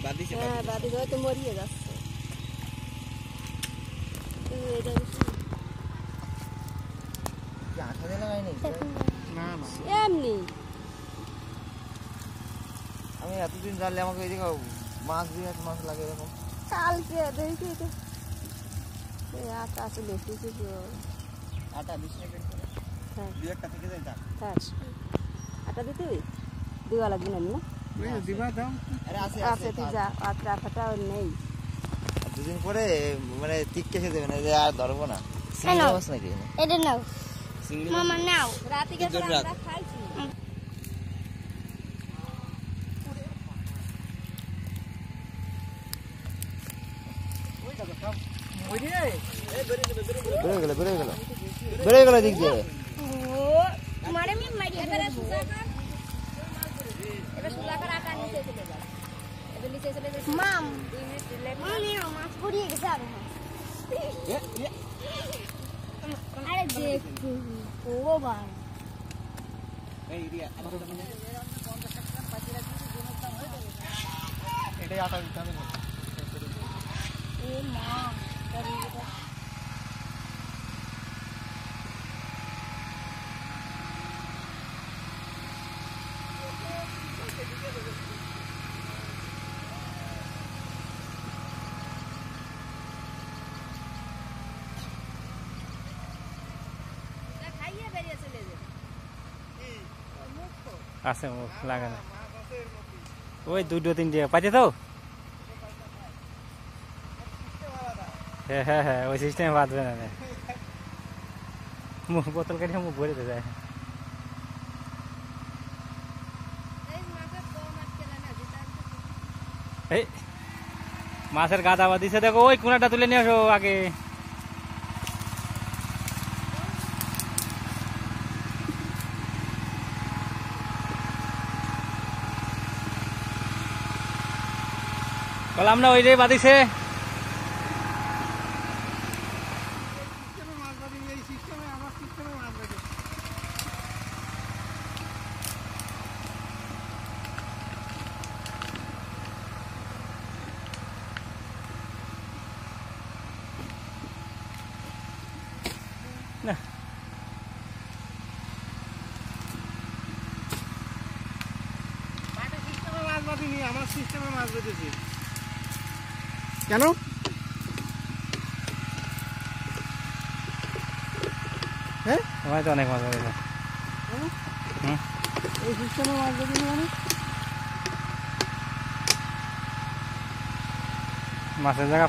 বাদি তো মরিয়ে যাচ্ছে। এমনি আমি এতদিন জানলে আমাকে এদিকে মাছ দিয়ে মাছ লাগে এরকম। কালকে দেখি আটা আছে বেশি আটা 20 টাকা করে। হ্যাঁ দুই একটা থেকে যায় তা। হ্যাঁ আটা দিতে দিওয়া লাগবে না না দিবা দাও। আরে আছে আছে তুই যা আটা ফাটা নেই। দুদিন পরে মানে ঠিক কেসে দেবে না যে আর ধরবো না। সিঙ্গি মাছ নাকি এটা নাও সিঙ্গি মামা নাও রাতে গেছে আমরা খাইছি। বেড়ে গেল দিক দিয়ে। মারে মিন মারি এবারে সুজা কর এবারে সুজা কর আটা নিচে চলে যাও। এবারে নিচে চলে যাও মাম 2 মিনিট দিলে মামি মাছ পড়িয়ে গেছে আর আরে দেখ ও ভাই এই রিয়া এটাই আটা দিতে হবে না। এ মা খাইয়ে বেরিয়ে চলে যাবে। আছে মুখ লাগানো ওই 2-3 পাইছে তো। হ্যাঁ হ্যাঁ হ্যাঁ ওই সিস্টেমে বাঁধবে না মুখ বোতল কাটিয়ে মুখ ভরে দেয়। এই মাছের গাদা বাঁধিছে দেখো ওই কোনাটা তুলে নিয়ে আসো আগে। বললাম না ওই রে বাঁধিছে। না আমার সিস্টেমে মাছ বেঁধেছি কেন? হ্যাঁ তো অনেক মাছ বেঁধেছে এই সিস্টেমে মাছ বেঁধেছি মানে মাছের জায়গা